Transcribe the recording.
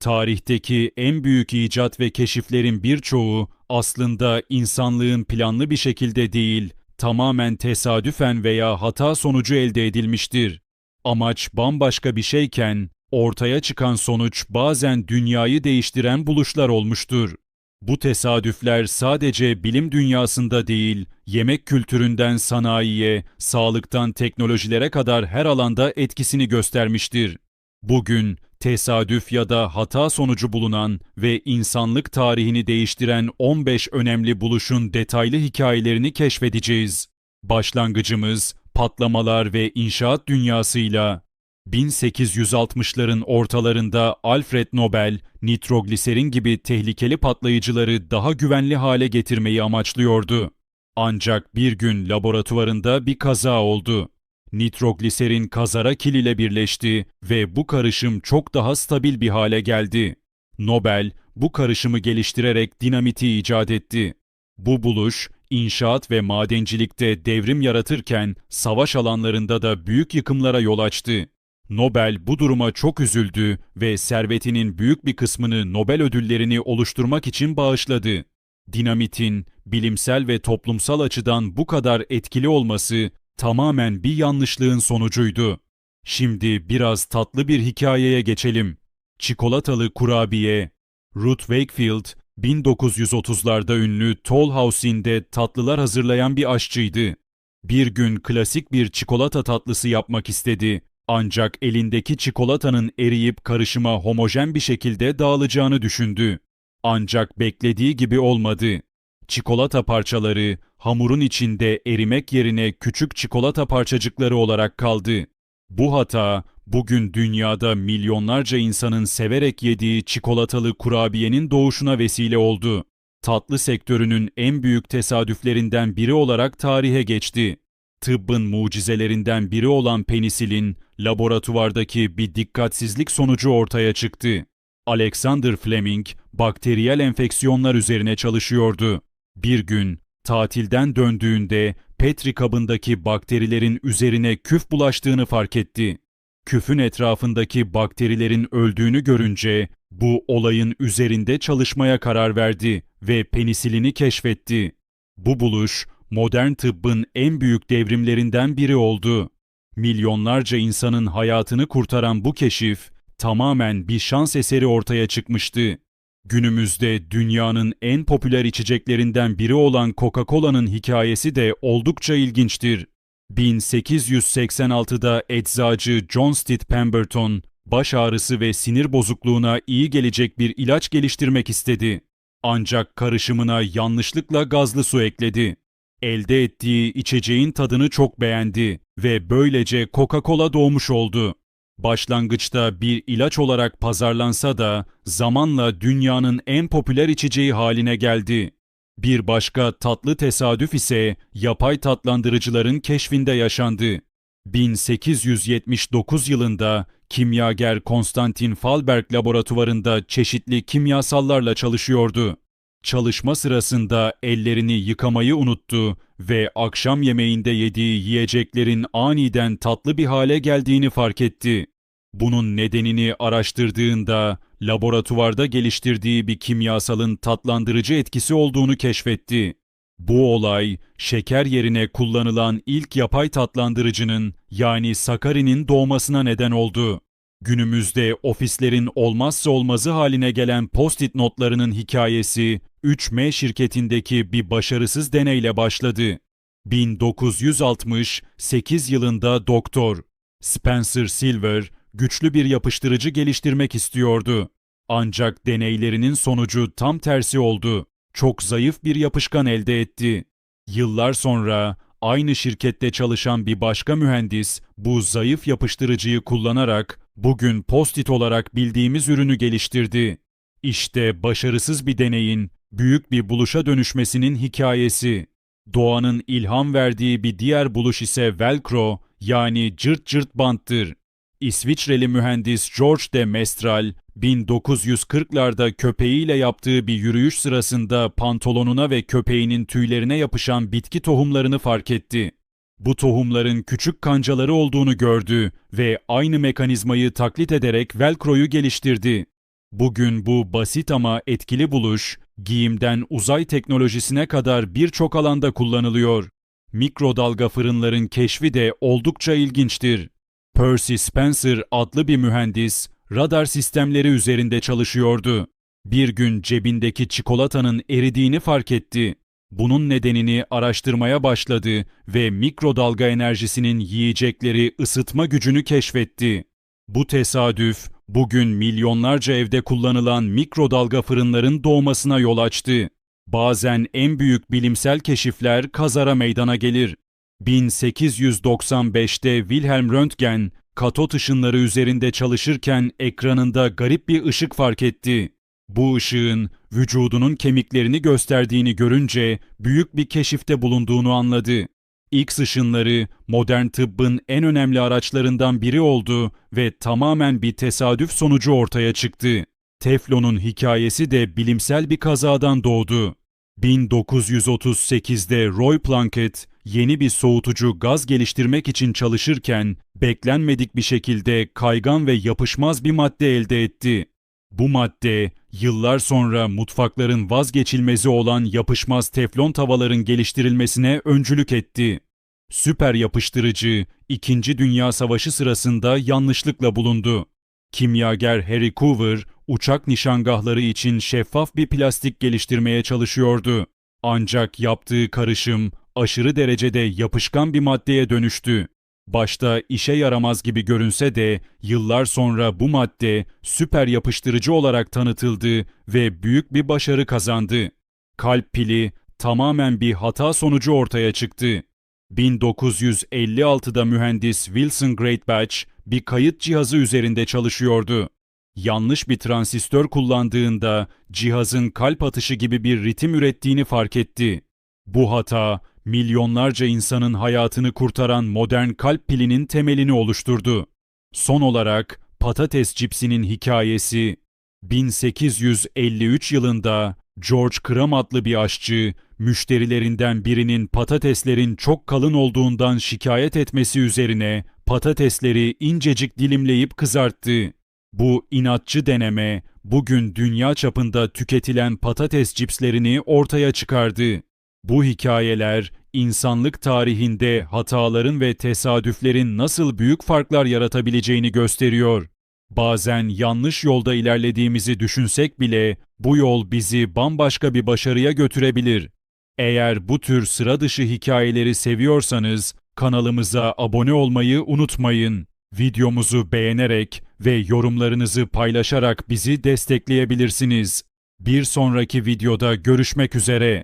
Tarihteki en büyük icat ve keşiflerin birçoğu aslında insanlığın planlı bir şekilde değil, tamamen tesadüfen veya hata sonucu elde edilmiştir. Amaç bambaşka bir şeyken, ortaya çıkan sonuç bazen dünyayı değiştiren buluşlar olmuştur. Bu tesadüfler sadece bilim dünyasında değil, yemek kültüründen sanayiye, sağlıktan teknolojilere kadar her alanda etkisini göstermiştir. Bugün tesadüf ya da hata sonucu bulunan ve insanlık tarihini değiştiren 15 önemli buluşun detaylı hikayelerini keşfedeceğiz. Başlangıcımız patlamalar ve inşaat dünyasıyla. 1860'ların ortalarında Alfred Nobel, nitrogliserin gibi tehlikeli patlayıcıları daha güvenli hale getirmeyi amaçlıyordu. Ancak bir gün laboratuvarında bir kaza oldu. Nitrogliserin kazara kil ile birleşti ve bu karışım çok daha stabil bir hale geldi. Nobel, bu karışımı geliştirerek dinamiti icat etti. Bu buluş, inşaat ve madencilikte devrim yaratırken savaş alanlarında da büyük yıkımlara yol açtı. Nobel bu duruma çok üzüldü ve servetinin büyük bir kısmını Nobel ödüllerini oluşturmak için bağışladı. Dinamitin bilimsel ve toplumsal açıdan bu kadar etkili olması tamamen bir yanlışlığın sonucuydu. Şimdi biraz tatlı bir hikayeye geçelim. Çikolatalı kurabiye. Ruth Wakefield, 1930'larda ünlü Toll House Inn'de tatlılar hazırlayan bir aşçıydı. Bir gün klasik bir çikolata tatlısı yapmak istedi. Ancak elindeki çikolatanın eriyip karışıma homojen bir şekilde dağılacağını düşündü. Ancak beklediği gibi olmadı. Çikolata parçaları hamurun içinde erimek yerine küçük çikolata parçacıkları olarak kaldı. Bu hata bugün dünyada milyonlarca insanın severek yediği çikolatalı kurabiyenin doğuşuna vesile oldu. Tatlı sektörünün en büyük tesadüflerinden biri olarak tarihe geçti. Tıbbın mucizelerinden biri olan penisilin, laboratuvardaki bir dikkatsizlik sonucu ortaya çıktı. Alexander Fleming, bakteriyel enfeksiyonlar üzerine çalışıyordu. Bir gün, tatilden döndüğünde Petri kabındaki bakterilerin üzerine küf bulaştığını fark etti. Küfün etrafındaki bakterilerin öldüğünü görünce, bu olayın üzerinde çalışmaya karar verdi ve penisilini keşfetti. Bu buluş, modern tıbbın en büyük devrimlerinden biri oldu. Milyonlarca insanın hayatını kurtaran bu keşif, tamamen bir şans eseri ortaya çıkmıştı. Günümüzde dünyanın en popüler içeceklerinden biri olan Coca-Cola'nın hikayesi de oldukça ilginçtir. 1886'da eczacı John Stitt Pemberton, baş ağrısı ve sinir bozukluğuna iyi gelecek bir ilaç geliştirmek istedi. Ancak karışımına yanlışlıkla gazlı su ekledi. Elde ettiği içeceğin tadını çok beğendi ve böylece Coca-Cola doğmuş oldu. Başlangıçta bir ilaç olarak pazarlansa da zamanla dünyanın en popüler içeceği haline geldi. Bir başka tatlı tesadüf ise yapay tatlandırıcıların keşfinde yaşandı. 1879 yılında kimyager Konstantin Fallberg laboratuvarında çeşitli kimyasallarla çalışıyordu. Çalışma sırasında ellerini yıkamayı unuttu ve akşam yemeğinde yediği yiyeceklerin aniden tatlı bir hale geldiğini fark etti. Bunun nedenini araştırdığında laboratuvarda geliştirdiği bir kimyasalın tatlandırıcı etkisi olduğunu keşfetti. Bu olay, şeker yerine kullanılan ilk yapay tatlandırıcının yani sakarinin doğmasına neden oldu. Günümüzde ofislerin olmazsa olmazı haline gelen post-it notlarının hikayesi 3M şirketindeki bir başarısız deneyle başladı. 1968 yılında Doktor Spencer Silver güçlü bir yapıştırıcı geliştirmek istiyordu. Ancak deneylerinin sonucu tam tersi oldu. Çok zayıf bir yapışkan elde etti. Yıllar sonra aynı şirkette çalışan bir başka mühendis bu zayıf yapıştırıcıyı kullanarak bugün Post-it olarak bildiğimiz ürünü geliştirdi. İşte başarısız bir deneyin büyük bir buluşa dönüşmesinin hikayesi. Doğanın ilham verdiği bir diğer buluş ise Velcro yani cırt cırt banttır. İsviçreli mühendis George de Mestral, 1940'larda köpeğiyle yaptığı bir yürüyüş sırasında pantolonuna ve köpeğinin tüylerine yapışan bitki tohumlarını fark etti. Bu tohumların küçük kancaları olduğunu gördü ve aynı mekanizmayı taklit ederek Velcro'yu geliştirdi. Bugün bu basit ama etkili buluş, giyimden uzay teknolojisine kadar birçok alanda kullanılıyor. Mikrodalga fırınların keşfi de oldukça ilginçtir. Percy Spencer adlı bir mühendis, radar sistemleri üzerinde çalışıyordu. Bir gün cebindeki çikolatanın eridiğini fark etti. Bunun nedenini araştırmaya başladı ve mikrodalga enerjisinin yiyecekleri ısıtma gücünü keşfetti. Bu tesadüf, bugün milyonlarca evde kullanılan mikrodalga fırınların doğmasına yol açtı. Bazen en büyük bilimsel keşifler kazara meydana gelir. 1895'te Wilhelm Röntgen, katot ışınları üzerinde çalışırken ekranında garip bir ışık fark etti. Bu ışığın vücudunun kemiklerini gösterdiğini görünce büyük bir keşifte bulunduğunu anladı. X ışınları modern tıbbın en önemli araçlarından biri oldu ve tamamen bir tesadüf sonucu ortaya çıktı. Teflon'un hikayesi de bilimsel bir kazadan doğdu. 1938'de Roy Plunkett yeni bir soğutucu gaz geliştirmek için çalışırken beklenmedik bir şekilde kaygan ve yapışmaz bir madde elde etti. Bu madde yıllar sonra mutfakların vazgeçilmezi olan yapışmaz teflon tavaların geliştirilmesine öncülük etti. Süper yapıştırıcı 2. Dünya Savaşı sırasında yanlışlıkla bulundu. Kimyager Harry Coover, uçak nişangahları için şeffaf bir plastik geliştirmeye çalışıyordu. Ancak yaptığı karışım aşırı derecede yapışkan bir maddeye dönüştü. Başta işe yaramaz gibi görünse de yıllar sonra bu madde süper yapıştırıcı olarak tanıtıldı ve büyük bir başarı kazandı. Kalp pili tamamen bir hata sonucu ortaya çıktı. 1956'da mühendis Wilson Greatbatch bir kayıt cihazı üzerinde çalışıyordu. Yanlış bir transistör kullandığında cihazın kalp atışı gibi bir ritim ürettiğini fark etti. Bu hata, milyonlarca insanın hayatını kurtaran modern kalp pilinin temelini oluşturdu. Son olarak patates cipsinin hikayesi, 1853 yılında George Crumb adlı bir aşçı, müşterilerinden birinin patateslerin çok kalın olduğundan şikayet etmesi üzerine patatesleri incecik dilimleyip kızarttı. Bu inatçı deneme, bugün dünya çapında tüketilen patates cipslerini ortaya çıkardı. Bu hikayeler, insanlık tarihinde hataların ve tesadüflerin nasıl büyük farklar yaratabileceğini gösteriyor. Bazen yanlış yolda ilerlediğimizi düşünsek bile bu yol bizi bambaşka bir başarıya götürebilir. Eğer bu tür sıra dışı hikayeleri seviyorsanız kanalımıza abone olmayı unutmayın. Videomuzu beğenerek ve yorumlarınızı paylaşarak bizi destekleyebilirsiniz. Bir sonraki videoda görüşmek üzere.